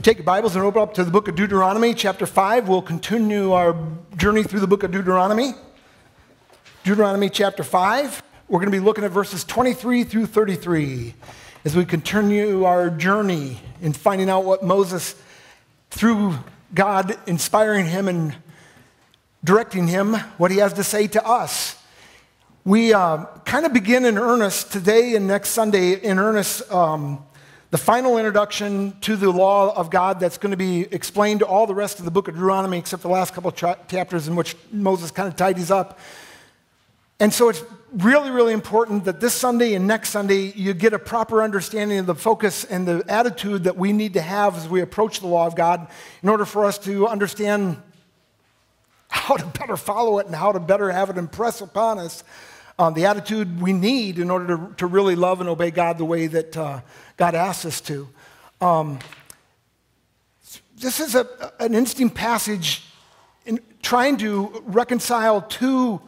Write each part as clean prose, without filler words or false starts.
Take your Bibles and open up to the book of Deuteronomy, chapter 5. We'll continue our journey through the book of Deuteronomy. Deuteronomy chapter 5. We're going to be looking at verses 23 through 33 as we continue our journey in finding out what Moses, through God inspiring him and directing him, what he has to say to us. We kind of begin in earnest today and next Sunday in earnest the final introduction to the law of God that's going to be explained to all the rest of the book of Deuteronomy except the last couple of chapters in which Moses kind of tidies up. And so it's really, really important that this Sunday and next Sunday you get a proper understanding of the focus and the attitude that we need to have as we approach the law of God in order for us to understand how to better follow it and how to better have it impress upon us the attitude we need in order to really love and obey God the way that God asks us to. This is an interesting passage in trying to reconcile two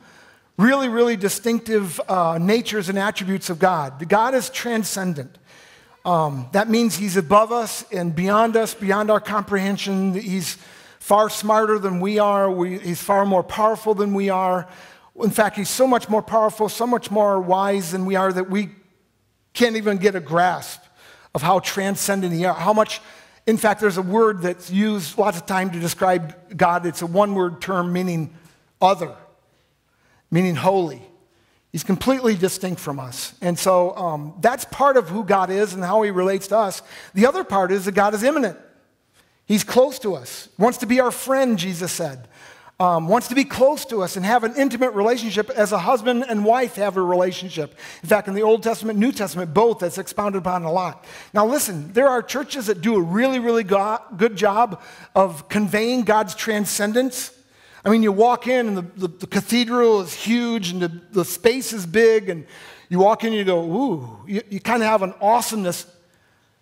really, really distinctive natures and attributes of God. God is transcendent. That means he's above us and beyond us, beyond our comprehension. He's far smarter than we are. He's far more powerful than we are. In fact, he's so much more powerful, so much more wise than we are that we can't even get a grasp of how transcendent he is. How much, in fact, there's a word that's used lots of time to describe God. It's a one-word term meaning other, meaning holy. He's completely distinct from us. And so that's part of who God is and how he relates to us. The other part is that God is immanent. He's close to us, wants to be our friend, Jesus said. Wants to be close to us and have an intimate relationship as a husband and wife have a relationship. In fact, in the Old Testament, New Testament, both, that's expounded upon a lot. Now listen, there are churches that do a really, really good job of conveying God's transcendence. I mean, you walk in and the cathedral is huge and the space is big, and you walk in and you go, ooh, you kind of have an awesomeness.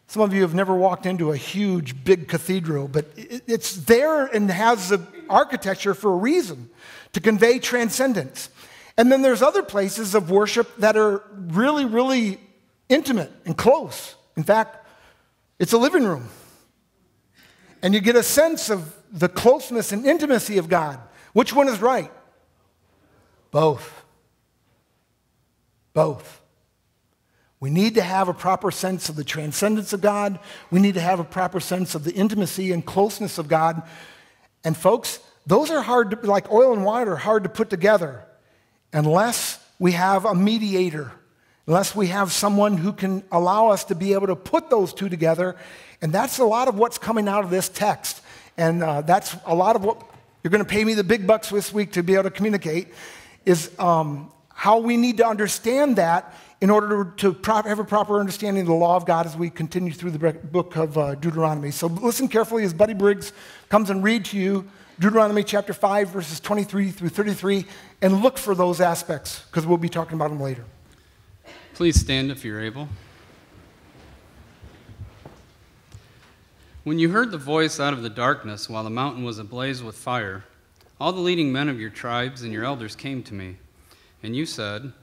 Some of you have never walked into a huge, big cathedral, but it's there and has the architecture for a reason, to convey transcendence. And then there's other places of worship that are really, really intimate and close. In fact, it's a living room. And you get a sense of the closeness and intimacy of God. Which one is right? Both. Both. We need to have a proper sense of the transcendence of God. We need to have a proper sense of the intimacy and closeness of God. And folks, those are hard to, like oil and water, hard to put together unless we have a mediator, unless we have someone who can allow us to be able to put those two together. And that's a lot of what's coming out of this text. And that's a lot of what you're going to pay me the big bucks this week to be able to communicate is how we need to understand that in order to have a proper understanding of the law of God as we continue through the book of Deuteronomy. So listen carefully as Buddy Briggs comes and read to you Deuteronomy chapter 5, verses 23 through 33, and look for those aspects, because we'll be talking about them later. Please stand if you're able. When you heard the voice out of the darkness while the mountain was ablaze with fire, all the leading men of your tribes and your elders came to me, and you said,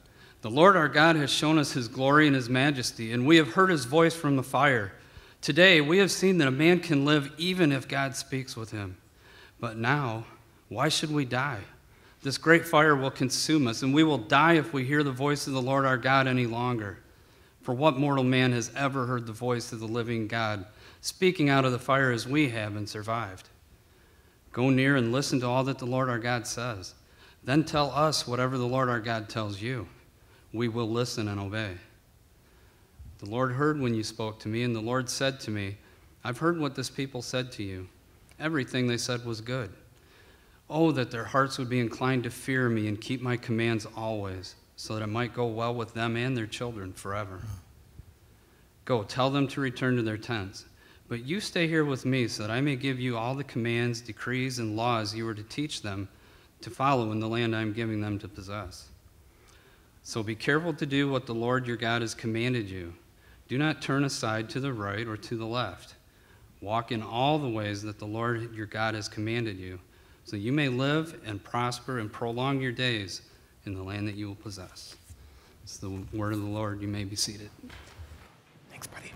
"The Lord our God has shown us his glory and his majesty, and we have heard his voice from the fire. Today we have seen that a man can live even if God speaks with him. But now, why should we die? This great fire will consume us, and we will die if we hear the voice of the Lord our God any longer. For what mortal man has ever heard the voice of the living God speaking out of the fire as we have and survived? Go near and listen to all that the Lord our God says. Then tell us whatever the Lord our God tells you. We will listen and obey." The Lord heard when you spoke to me, and the Lord said to me, "I've heard what this people said to you. Everything they said was good. Oh, that their hearts would be inclined to fear me and keep my commands always, so that it might go well with them and their children forever. Go, tell them to return to their tents. But you stay here with me, so that I may give you all the commands, decrees, and laws you are to teach them to follow in the land I am giving them to possess. So be careful to do what the Lord your God has commanded you. Do not turn aside to the right or to the left. Walk in all the ways that the Lord your God has commanded you, so you may live and prosper and prolong your days in the land that you will possess." It's the word of the Lord. You may be seated. Thanks, buddy.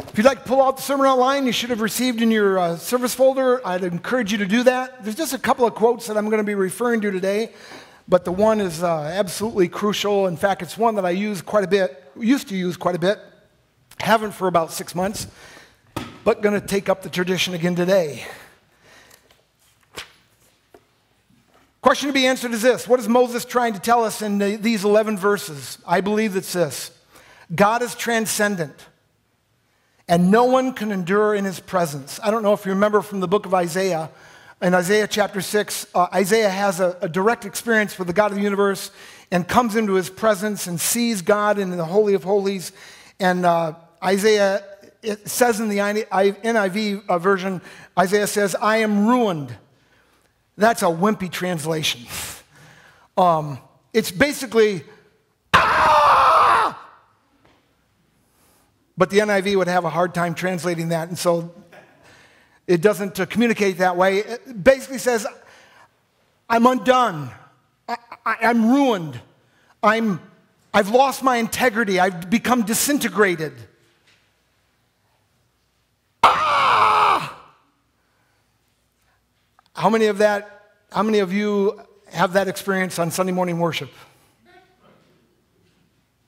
If you'd like to pull out the sermon outline you should have received in your service folder, I'd encourage you to do that. There's just a couple of quotes that I'm going to be referring to today, but the one is absolutely crucial. In fact, it's one that I used to use quite a bit, haven't for about 6 months, but going to take up the tradition again today. Question to be answered is this: what is Moses trying to tell us in these 11 verses? I believe it's this: God is transcendent, and no one can endure in his presence. I don't know if you remember from the book of Isaiah. In Isaiah chapter 6, Isaiah has a direct experience with the God of the universe and comes into his presence and sees God in the Holy of Holies. And Isaiah, it says in the NIV version, Isaiah says, "I am ruined." That's a wimpy translation. It's basically, "Ah!" But the NIV would have a hard time translating that, and so it doesn't communicate that way. It basically says, I'm undone. I'm ruined. I've lost my integrity. I've become disintegrated. Ah! How many of you have that experience on Sunday morning worship?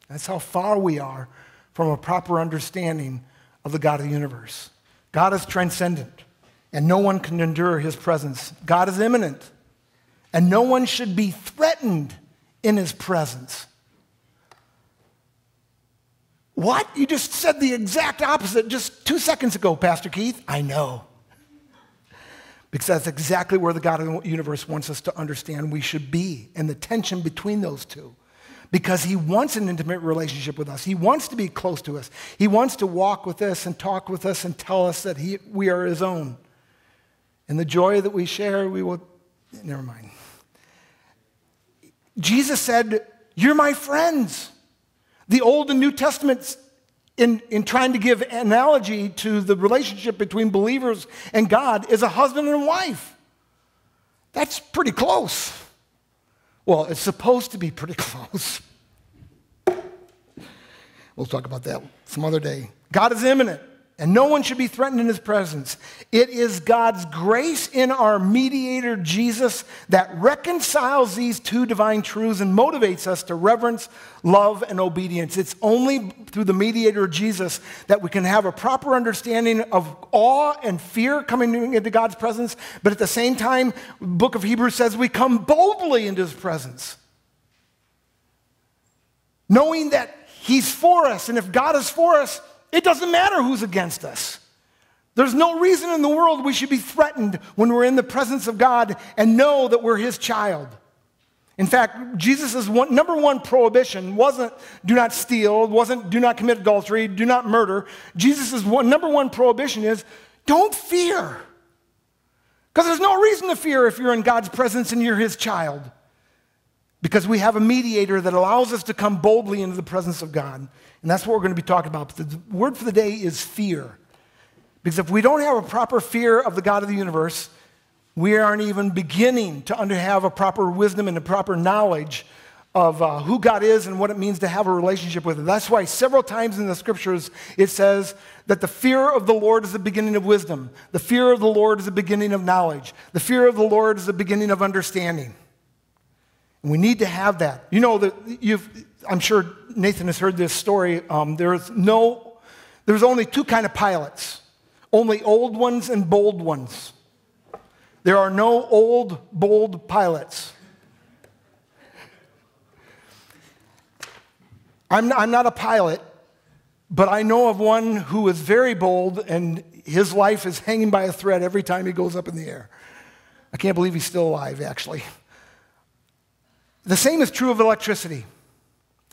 That's how far we are from a proper understanding of the God of the universe. God is transcendent, and no one can endure his presence. God is immanent, and no one should be threatened in his presence. What? You just said the exact opposite just 2 seconds ago, Pastor Keith. I know. Because that's exactly where the God of the universe wants us to understand we should be, and the tension between those two. Because he wants an intimate relationship with us. He wants to be close to us. He wants to walk with us and talk with us and tell us that we are his own. And the joy that we share, never mind. Jesus said, "You're my friends." The Old and New Testaments, in trying to give analogy to the relationship between believers and God, is a husband and wife. That's pretty close. Well, it's supposed to be pretty close. We'll talk about that some other day. God is immanent, and no one should be threatened in his presence. It is God's grace in our mediator, Jesus, that reconciles these two divine truths and motivates us to reverence, love, and obedience. It's only through the mediator, Jesus, that we can have a proper understanding of awe and fear coming into God's presence, but at the same time, the book of Hebrews says we come boldly into his presence, knowing that he's for us, and if God is for us, it doesn't matter who's against us. There's no reason in the world we should be threatened when we're in the presence of God and know that we're his child. In fact, Jesus' number one prohibition wasn't do not steal, wasn't do not commit adultery, do not murder. Jesus' number one prohibition is don't fear. Because there's no reason to fear if you're in God's presence and you're his child. Because we have a mediator that allows us to come boldly into the presence of God. And that's what we're going to be talking about. But the word for the day is fear. Because if we don't have a proper fear of the God of the universe, we aren't even beginning to have a proper wisdom and a proper knowledge of who God is and what it means to have a relationship with him. That's why several times in the scriptures it says that the fear of the Lord is the beginning of wisdom. The fear of the Lord is the beginning of knowledge. The fear of the Lord is the beginning of understanding. And we need to have that. You know, I'm sure Nathan has heard this story. There's only two kind of pilots. Only old ones and bold ones. There are no old, bold pilots. I'm not a pilot, but I know of one who is very bold, and his life is hanging by a thread every time he goes up in the air. I can't believe he's still alive, actually. The same is true of electricity.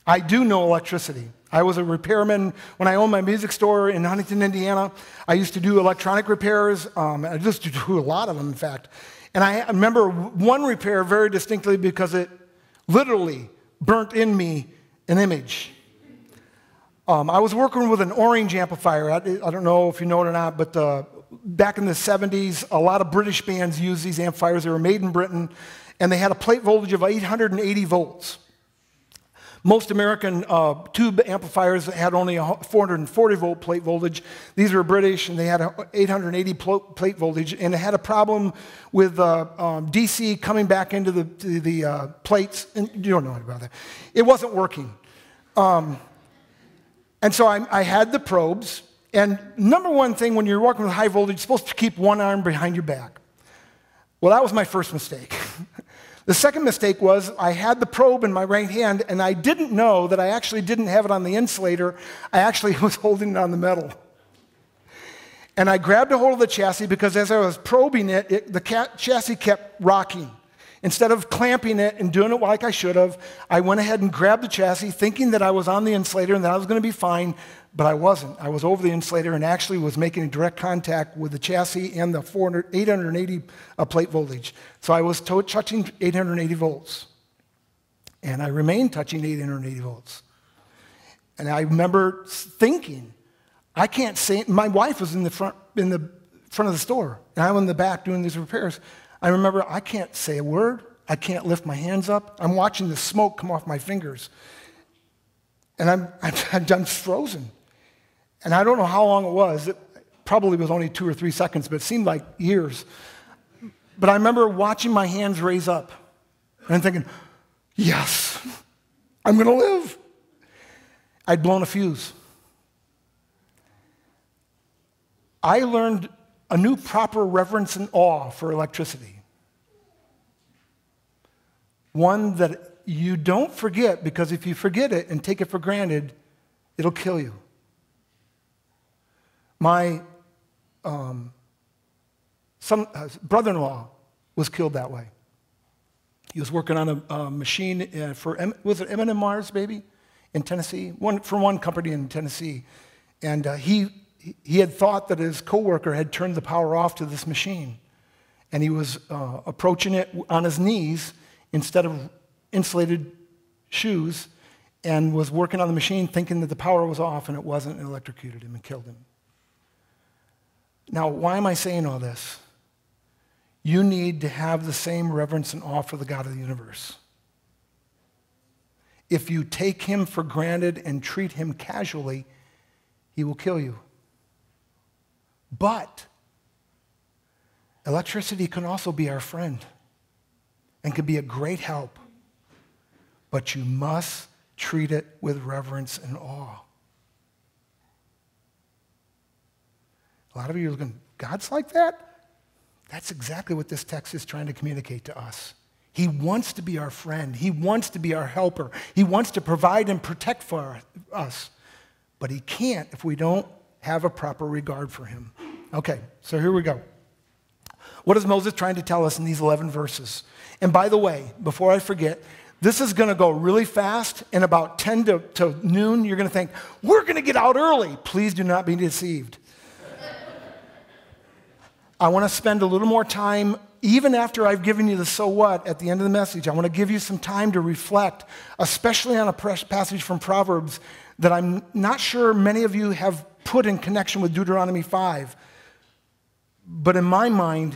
I do know electricity. I was a repairman when I owned my music store in Huntington, Indiana. I used to do electronic repairs. I used to do a lot of them, in fact. And I remember one repair very distinctly because it literally burnt in me an image. I was working with an orange amplifier. I don't know if you know it or not, but back in the 70s, a lot of British bands used these amplifiers. They were made in Britain, and they had a plate voltage of 880 volts. Most American tube amplifiers had only a 440 volt plate voltage. These were British, and they had a 880 plate voltage, and it had a problem with DC coming back into the plates. And you don't know about that. It wasn't working. And so I had the probes, and number one thing when you're working with high voltage, you're supposed to keep one arm behind your back. Well, that was my first mistake. The second mistake was I had the probe in my right hand, and I didn't know that I actually didn't have it on the insulator. I actually was holding it on the metal. And I grabbed a hold of the chassis because as I was probing it, the chassis kept rocking. Instead of clamping it and doing it like I should have, I went ahead and grabbed the chassis thinking that I was on the insulator and that I was going to be fine, but I wasn't. I was over the insulator and actually was making a direct contact with the chassis and the 880 plate voltage. So I was touching 880 volts. And I remained touching 880 volts. And I remember thinking, I can't say, my wife was in the front of the store, and I'm in the back doing these repairs. I remember I can't say a word. I can't lift my hands up. I'm watching the smoke come off my fingers. And I'm just frozen. And I don't know how long it was. It probably was only 2 or 3 seconds, but it seemed like years. But I remember watching my hands raise up. And I'm thinking, yes, I'm going to live. I'd blown a fuse. I learned a new proper reverence and awe for electricity. One that you don't forget, because if you forget it and take it for granted, it'll kill you. My brother-in-law was killed that way. He was working on a machine was it M&M Mars, baby, in Tennessee? For one company in Tennessee. And he had thought that his coworker had turned the power off to this machine. And he was approaching it on his knees instead of insulated shoes and was working on the machine thinking that the power was off, and it wasn't, and electrocuted him and killed him. Now, why am I saying all this? You need to have the same reverence and awe for the God of the universe. If you take him for granted and treat him casually, he will kill you. But electricity can also be our friend and can be a great help. But you must treat it with reverence and awe. A lot of you are looking, God's like that? That's exactly what this text is trying to communicate to us. He wants to be our friend. He wants to be our helper. He wants to provide and protect for us. But he can't if we don't have a proper regard for him. Okay, so here we go. What is Moses trying to tell us in these 11 verses? And by the way, before I forget, this is going to go really fast. In about 10 to noon, you're going to think, we're going to get out early. Please do not be deceived. I want to spend a little more time, even after I've given you the so what at the end of the message. I want to give you some time to reflect, especially on a passage from Proverbs that I'm not sure many of you have put in connection with Deuteronomy 5. But in my mind,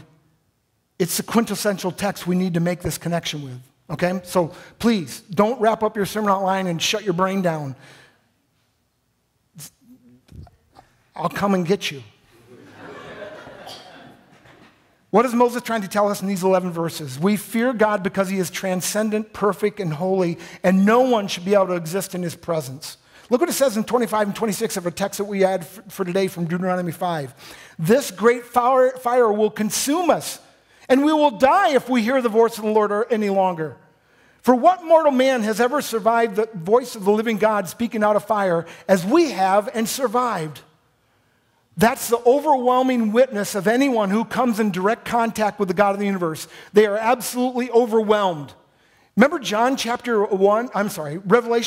it's the quintessential text we need to make this connection with. Okay? So please, don't wrap up your sermon outline and shut your brain down. I'll come and get you. What is Moses trying to tell us in these 11 verses? We fear God because he is transcendent, perfect, and holy, and no one should be able to exist in his presence. Look what it says in 25 and 26 of a text that we had for today from Deuteronomy 5. This great fire will consume us, and we will die if we hear the voice of the Lord any longer. For what mortal man has ever survived the voice of the living God speaking out of fire as we have and survived? That's the overwhelming witness of anyone who comes in direct contact with the God of the universe. They are absolutely overwhelmed. Remember Revelation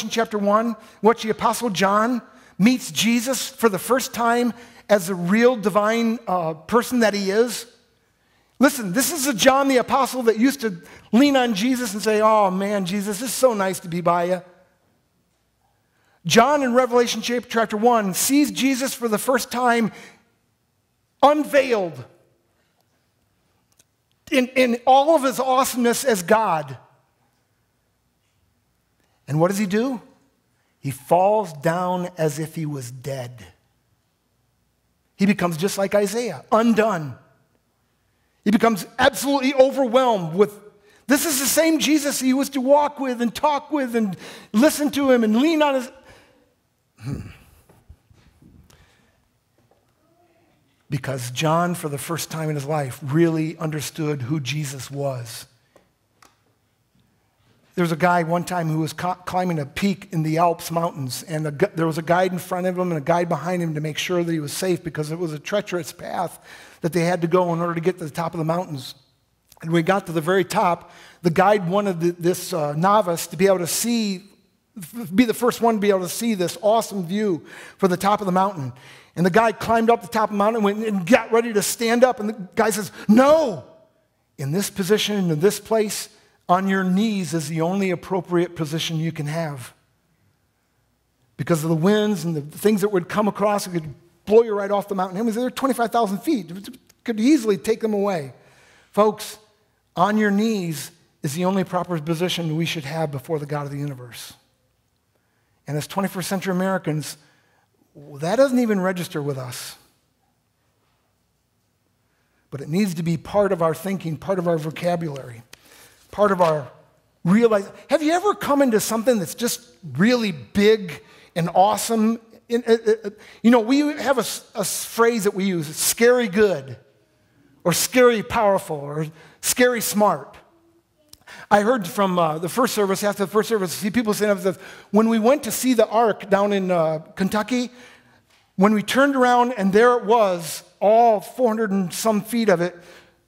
chapter 1, which the Apostle John meets Jesus for the first time as the real divine person that he is? Listen, this is a John the Apostle that used to lean on Jesus and say, oh man, Jesus, it's so nice to be by you. John in Revelation chapter 1 sees Jesus for the first time unveiled in all of his awesomeness as God. And what does he do? He falls down as if he was dead. He becomes just like Isaiah, undone. He becomes absolutely overwhelmed with, this is the same Jesus he was to walk with and talk with and listen to him and lean on his... Because John, for the first time in his life, really understood who Jesus was. There was a guy one time who was climbing a peak in the Alps mountains, and there was a guide in front of him and a guide behind him to make sure that he was safe because it was a treacherous path that they had to go in order to get to the top of the mountains. And when we got to the very top, the guide wanted this novice to be able to be the first one to be able to see this awesome view for the top of the mountain. And the guy climbed up the top of the mountain and got ready to stand up, and the guy says, no, in this position, in this place, on your knees is the only appropriate position you can have. Because of the winds and the things that would come across, it could blow you right off the mountain. It was there 25,000 feet. It could easily take them away. Folks, on your knees is the only proper position we should have before the God of the universe. And as 21st century Americans, that doesn't even register with us. But it needs to be part of our thinking, part of our vocabulary, part of our realizing. Have you ever come into something that's just really big and awesome? We have a phrase that we use, scary good, or scary powerful, or scary smart. I heard from the first service, after the first service, see people saying, when we went to see the Ark down in Kentucky, when we turned around and there it was, all 400 and some feet of it,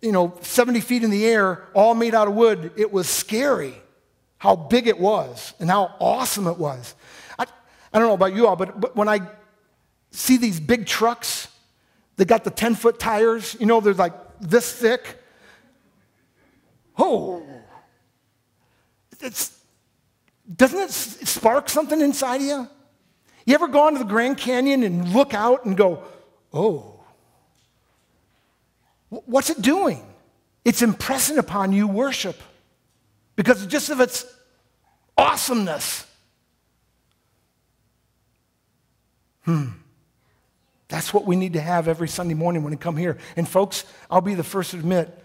70 feet in the air, all made out of wood, it was scary how big it was and how awesome it was. I don't know about you all, but when I see these big trucks, they got the 10-foot tires, they're like this thick. Oh, doesn't it spark something inside of you? You ever gone to the Grand Canyon and look out and go, oh, what's it doing? It's impressing upon you worship because just of its awesomeness. That's what we need to have every Sunday morning when we come here. And folks, I'll be the first to admit,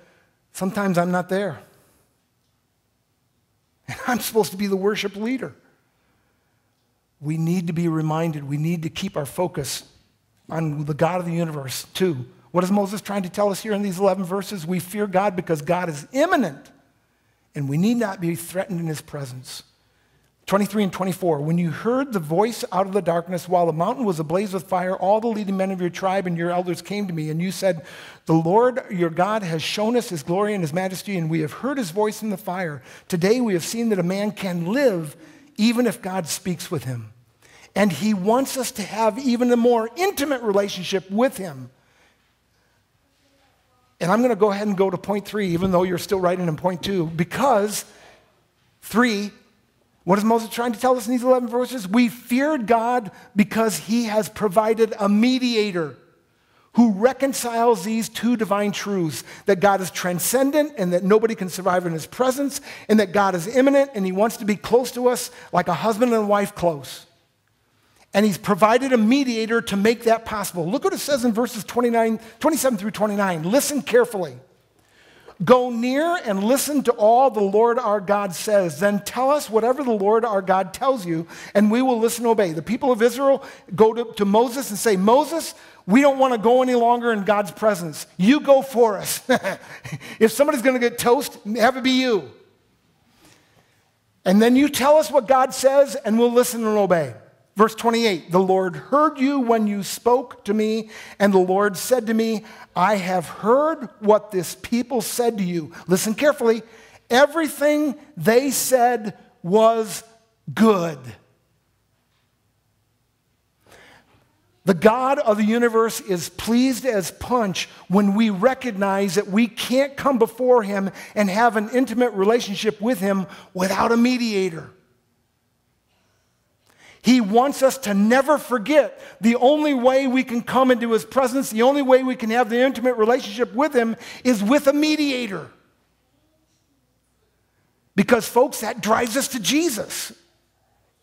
sometimes I'm not there. And I'm supposed to be the worship leader. We need to be reminded, we need to keep our focus on the God of the universe too. What is Moses trying to tell us here in these 11 verses? We fear God because God is immanent, and we need not be threatened in his presence. 23 and 24, when you heard the voice out of the darkness while the mountain was ablaze with fire, all the leading men of your tribe and your elders came to me, and you said, the Lord your God has shown us his glory and his majesty, and we have heard his voice in the fire. Today we have seen that a man can live even if God speaks with him. And he wants us to have even a more intimate relationship with him. And I'm going to go ahead and go to point 3, even though you're still writing in point 2, because 3, what is Moses trying to tell us in these 11 verses? We feared God because he has provided a mediator who reconciles these two divine truths, that God is transcendent and that nobody can survive in his presence, and that God is immanent and he wants to be close to us like a husband and wife close. And he's provided a mediator to make that possible. Look what it says in verses 27 through 29. Listen carefully. Go near and listen to all the Lord our God says. Then tell us whatever the Lord our God tells you, and we will listen and obey. The people of Israel go to Moses and say, Moses, we don't want to go any longer in God's presence. You go for us. If somebody's going to get toast, have it be you. And then you tell us what God says, and we'll listen and obey. Verse 28, the Lord heard you when you spoke to me, and the Lord said to me, I have heard what this people said to you. Listen carefully. Everything they said was good. The God of the universe is pleased as punch when we recognize that we can't come before him and have an intimate relationship with him without a mediator. He wants us to never forget the only way we can come into his presence, the only way we can have the intimate relationship with him is with a mediator. Because, folks, that drives us to Jesus.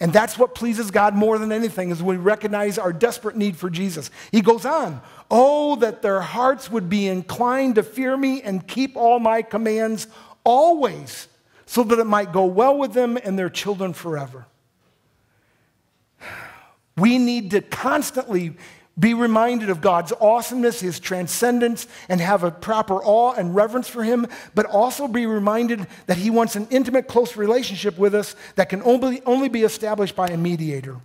And that's what pleases God more than anything, is when we recognize our desperate need for Jesus. He goes on, "Oh, that their hearts would be inclined to fear me and keep all my commands always, so that it might go well with them and their children forever." We need to constantly be reminded of God's awesomeness, his transcendence, and have a proper awe and reverence for him, but also be reminded that he wants an intimate, close relationship with us that can only be established by a mediator.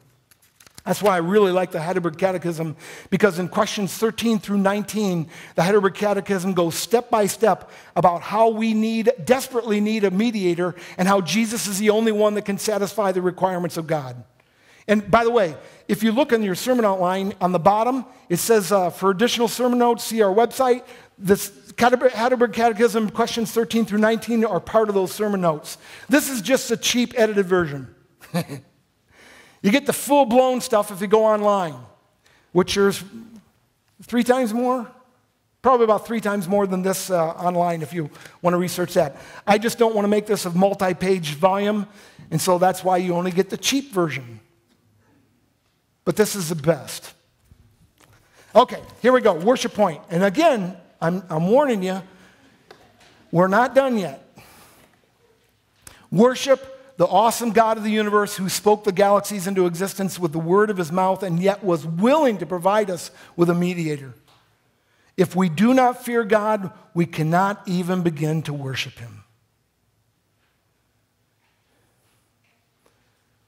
That's why I really like the Heidelberg Catechism, because in questions 13 through 19, the Heidelberg Catechism goes step by step about how we desperately need a mediator, and how Jesus is the only one that can satisfy the requirements of God. And by the way, if you look in your sermon outline, on the bottom, it says, for additional sermon notes, see our website. This Heidelberg Catechism, questions 13 through 19, are part of those sermon notes. This is just a cheap edited version. You get the full-blown stuff if you go online, which is 3 times more, probably about 3 times more than this online if you want to research that. I just don't want to make this a multi-page volume, and so that's why you only get the cheap version. But this is the best. Okay, here we go, worship point. And again, I'm warning you, we're not done yet. Worship the awesome God of the universe, who spoke the galaxies into existence with the word of his mouth and yet was willing to provide us with a mediator. If we do not fear God, we cannot even begin to worship him.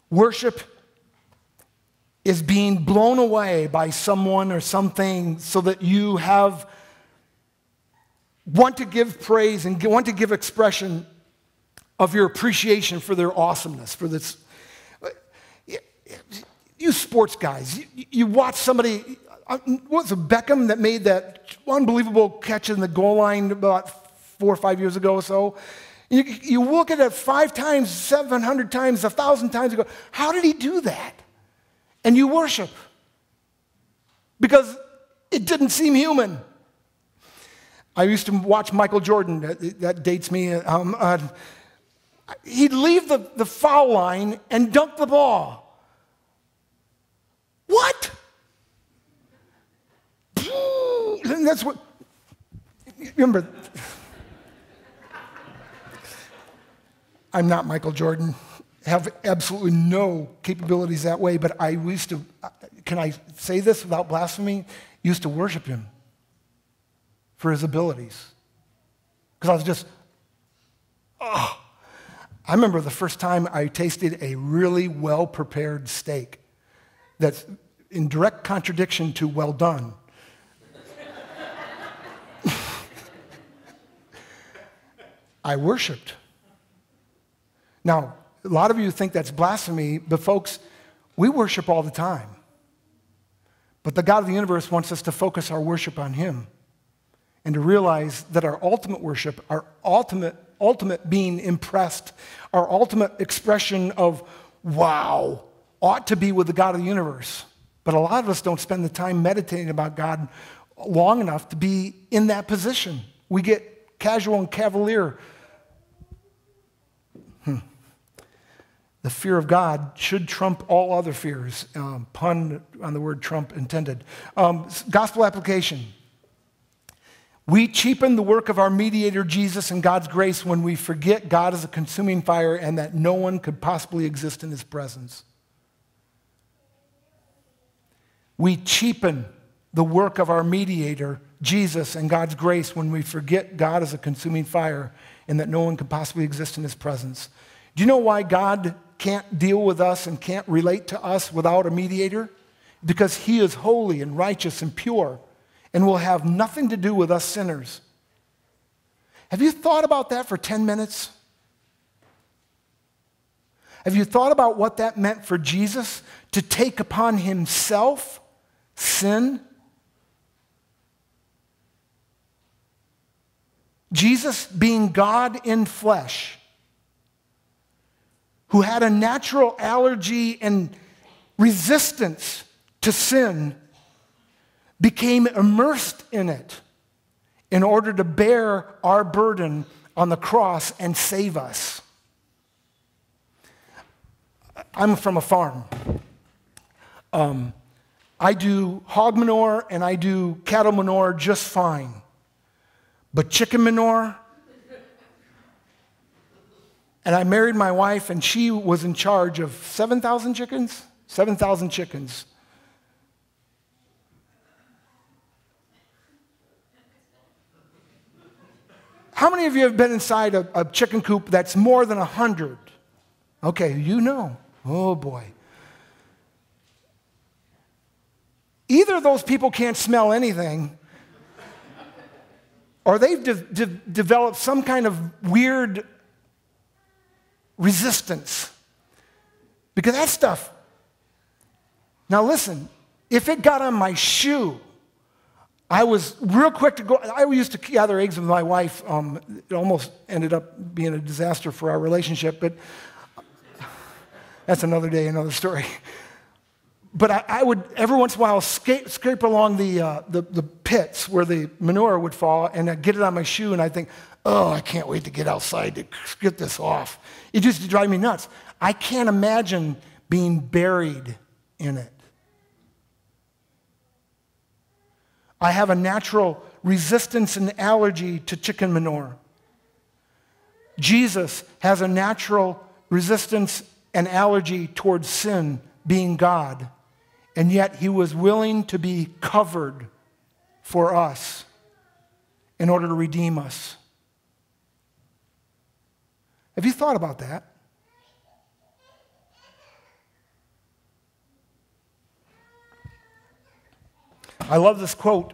Worship is being blown away by someone or something so that you want to give praise and want to give expression of your appreciation for their awesomeness, for this. You sports guys, you watch somebody, what was it, Beckham, that made that unbelievable catch in the goal line about 4 or 5 years ago or so. You look at it 5 times, 700 times, 1,000 times, you go, how did he do that? And you worship, because it didn't seem human. I used to watch Michael Jordan. That dates me. He'd leave the foul line and dunk the ball. What? And that's what, remember, I'm not Michael Jordan. Have absolutely no capabilities that way, but I used to, can I say this without blasphemy? Used to worship him for his abilities. Because I was just, I remember the first time I tasted a really well-prepared steak that's in direct contradiction to well done. I worshiped. Now, a lot of you think that's blasphemy, but folks, we worship all the time. But the God of the universe wants us to focus our worship on him and to realize that our ultimate worship, our ultimate being impressed, our ultimate expression of wow, ought to be with the God of the universe. But a lot of us don't spend the time meditating about God long enough to be in that position. We get casual and cavalier. The fear of God should trump all other fears. Pun on the word trump intended. Gospel application. We cheapen the work of our mediator, Jesus, and God's grace when we forget God is a consuming fire and that no one could possibly exist in his presence. We cheapen the work of our mediator, Jesus, and God's grace when we forget God is a consuming fire and that no one could possibly exist in his presence. Do you know why God can't deal with us and can't relate to us without a mediator? Because he is holy and righteous and pure and will have nothing to do with us sinners. Have you thought about that for 10 minutes? Have you thought about what that meant for Jesus to take upon himself sin? Jesus, being God in flesh, who had a natural allergy and resistance to sin, became immersed in it in order to bear our burden on the cross and save us. I'm from a farm. I do hog manure and I do cattle manure just fine. But chicken manure, and I married my wife and she was in charge of 7,000 chickens? 7,000 chickens. How many of you have been inside a chicken coop that's more than 100? Okay, you know. Oh boy. Either those people can't smell anything, or they've developed some kind of weird resistance. Because that stuff, now listen, if it got on my shoe, I was real quick to go. I used to gather eggs with my wife. It almost ended up being a disaster for our relationship, but that's another day, another story. But I would, every once in a while, scrape along the pits where the manure would fall, and I'd get it on my shoe, and I'd think, oh, I can't wait to get outside to get this off. It used to drive me nuts. I can't imagine being buried in it. I have a natural resistance and allergy to chicken manure. Jesus has a natural resistance and allergy towards sin, being God, and yet he was willing to be covered for us in order to redeem us. Have you thought about that? I love this quote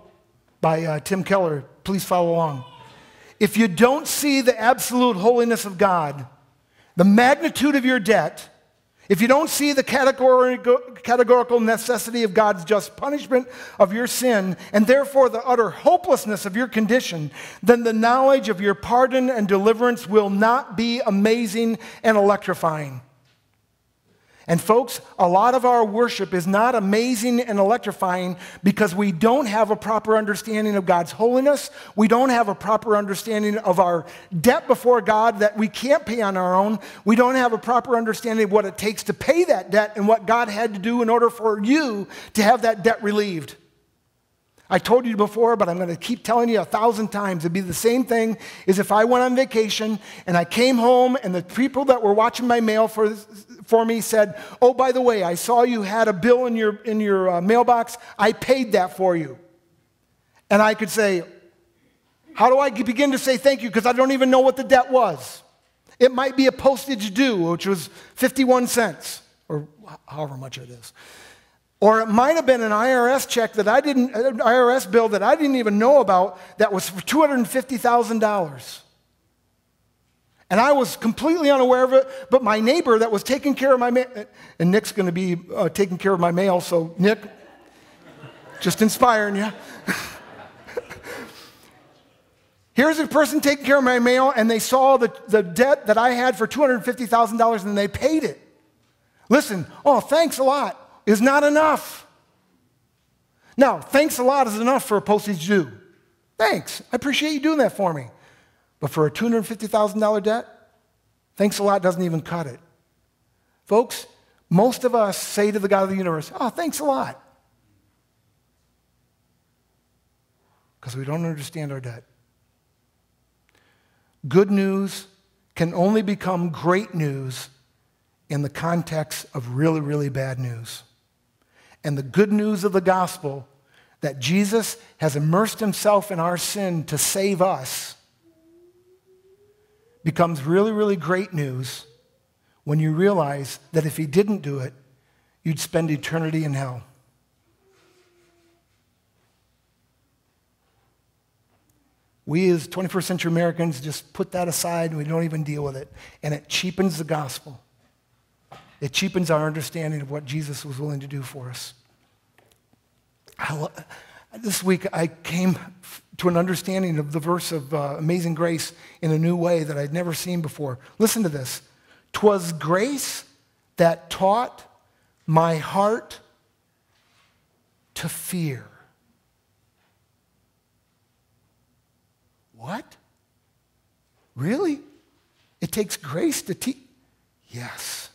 by Tim Keller. Please follow along. If you don't see the absolute holiness of God, the magnitude of your debt, if you don't see the categorical necessity of God's just punishment of your sin, and therefore the utter hopelessness of your condition, then the knowledge of your pardon and deliverance will not be amazing and electrifying. And folks, a lot of our worship is not amazing and electrifying because we don't have a proper understanding of God's holiness. We don't have a proper understanding of our debt before God that we can't pay on our own. We don't have a proper understanding of what it takes to pay that debt and what God had to do in order for you to have that debt relieved. I told you before, but I'm going to keep telling you 1,000 times. It'd be the same thing as if I went on vacation and I came home and the people that were watching my mail for me said, oh, by the way, I saw you had a bill in your mailbox. I paid that for you. And I could say, how do I begin to say thank you? Because I don't even know what the debt was. It might be a postage due, which was 51 cents, or however much it is. Or it might have been an IRS IRS bill that I didn't even know about that was for $250,000. And I was completely unaware of it, but my neighbor that was taking care of my mail, and Nick's going to be taking care of my mail, so Nick, just inspiring you. Here's a person taking care of my mail, and they saw the debt that I had for $250,000, and they paid it. Listen, oh, thanks a lot is not enough. Now, thanks a lot is enough for a postage due. Thanks. I appreciate you doing that for me. But for a $250,000 debt, thanks a lot doesn't even cut it. Folks, most of us say to the God of the universe, oh, thanks a lot. Because we don't understand our debt. Good news can only become great news in the context of really, really bad news. And the good news of the gospel that Jesus has immersed himself in our sin to save us becomes really, really great news when you realize that if he didn't do it, you'd spend eternity in hell. We as 21st century Americans just put that aside and we don't even deal with it. And it cheapens the gospel. It cheapens our understanding of what Jesus was willing to do for us. This week I came to an understanding of the verse of Amazing Grace in a new way that I'd never seen before. Listen to this. 'Twas grace that taught my heart to fear. What? Really? It takes grace to teach? Yes.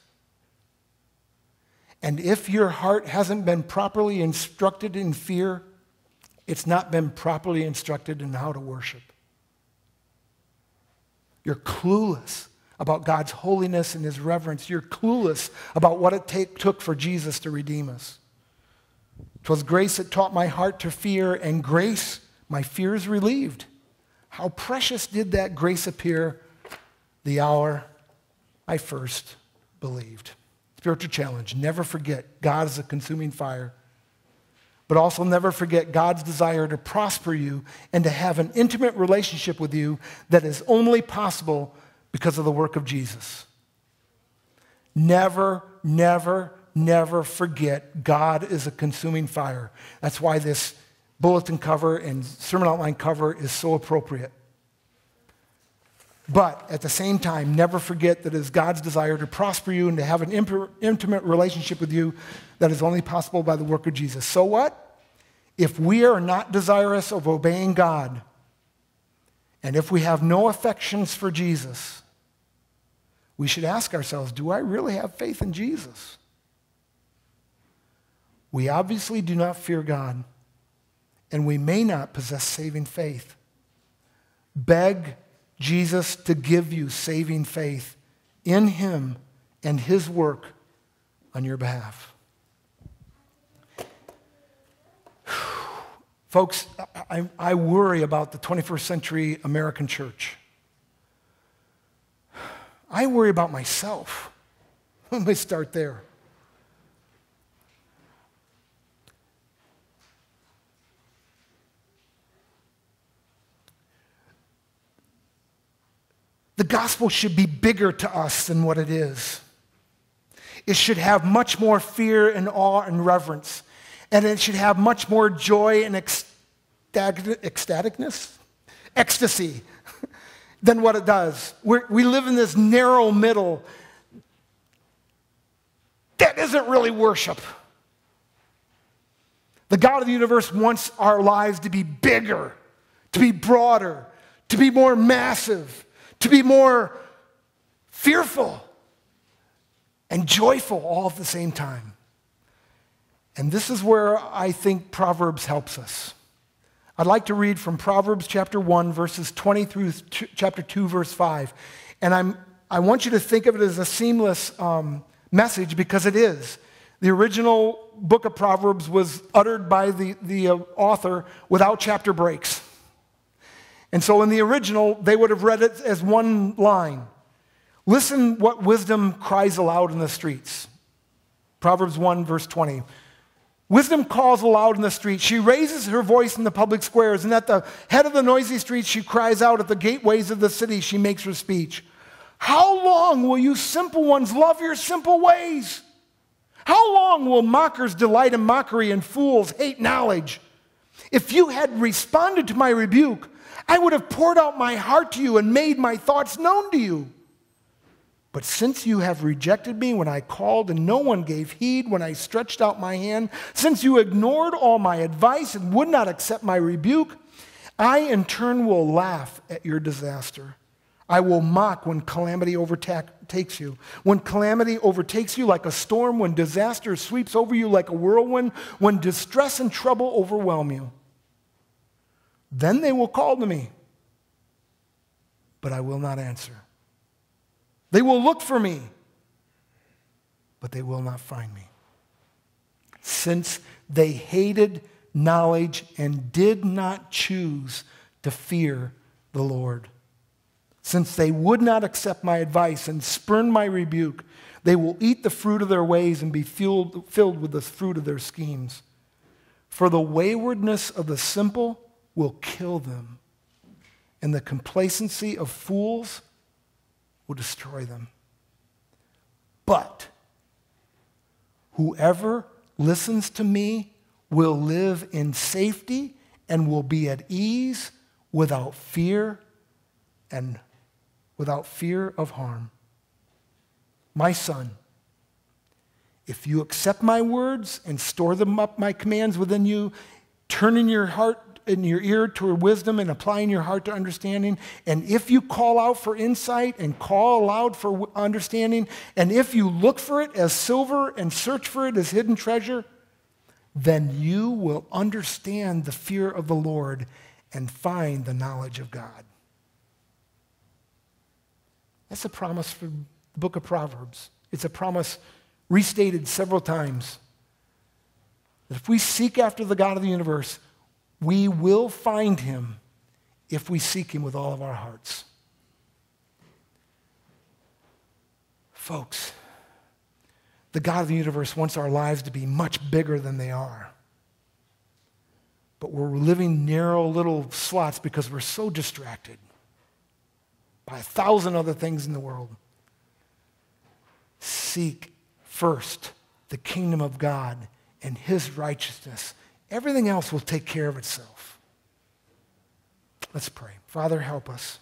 And if your heart hasn't been properly instructed in fear, it's not been properly instructed in how to worship. You're clueless about God's holiness and his reverence. You're clueless about what it took for Jesus to redeem us. 'Twas grace that taught my heart to fear, and grace my fears relieved. How precious did that grace appear the hour I first believed. Spiritual challenge: never forget God is a consuming fire, but also never forget God's desire to prosper you and to have an intimate relationship with you that is only possible because of the work of Jesus. Never, never, never forget God is a consuming fire. That's why this bulletin cover and sermon outline cover is so appropriate. But at the same time, never forget that it is God's desire to prosper you and to have an intimate relationship with you that is only possible by the work of Jesus. So what? If we are not desirous of obeying God, and if we have no affections for Jesus, we should ask ourselves, do I really have faith in Jesus? We obviously do not fear God, and we may not possess saving faith. Beg Jesus to give you saving faith in him and his work on your behalf. Folks, I worry about the 21st century American church. I worry about myself. Let me start there. The gospel should be bigger to us than what it is. It should have much more fear and awe and reverence. And it should have much more joy and ecstasy than what it does. We live in this narrow middle. That isn't really worship. The God of the universe wants our lives to be bigger, to be broader, to be more massive, to be more fearful and joyful all at the same time. And this is where I think Proverbs helps us. I'd like to read from Proverbs chapter 1, verses 20 through chapter 2, verse 5. And I want you to think of it as a seamless message, because it is. The original book of Proverbs was uttered by the author without chapter breaks. And so in the original, they would have read it as one line. Listen what wisdom cries aloud in the streets. Proverbs 1, verse 20. Wisdom calls aloud in the streets. She raises her voice in the public squares, and at the head of the noisy streets she cries out. At the gateways of the city she makes her speech. How long will you simple ones love your simple ways? How long will mockers delight in mockery and fools hate knowledge? If you had responded to my rebuke, I would have poured out my heart to you and made my thoughts known to you. But since you have rejected me when I called and no one gave heed when I stretched out my hand, since you ignored all my advice and would not accept my rebuke, I in turn will laugh at your disaster. I will mock when calamity overtakes you. When calamity overtakes you like a storm, when disaster sweeps over you like a whirlwind, when distress and trouble overwhelm you. Then they will call to me, but I will not answer. They will look for me, but they will not find me. Since they hated knowledge and did not choose to fear the Lord. Since they would not accept my advice and spurn my rebuke, they will eat the fruit of their ways and be filled with the fruit of their schemes. For the waywardness of the simple will kill them, and the complacency of fools will destroy them. But whoever listens to me will live in safety and will be at ease without fear of harm. My son, if you accept my words and store them up, my commands within you, turning your heart in your ear to wisdom and applying your heart to understanding, and if you call out for insight and call aloud for understanding, and if you look for it as silver and search for it as hidden treasure, then you will understand the fear of the Lord and find the knowledge of God. That's a promise for the book of Proverbs. It's a promise restated several times. That if we seek after the God of the universe, we will find him if we seek him with all of our hearts. Folks, the God of the universe wants our lives to be much bigger than they are. But we're living narrow little slots because we're so distracted by 1,000 other things in the world. Seek first the kingdom of God and his righteousness. Everything else will take care of itself. Let's pray. Father, help us.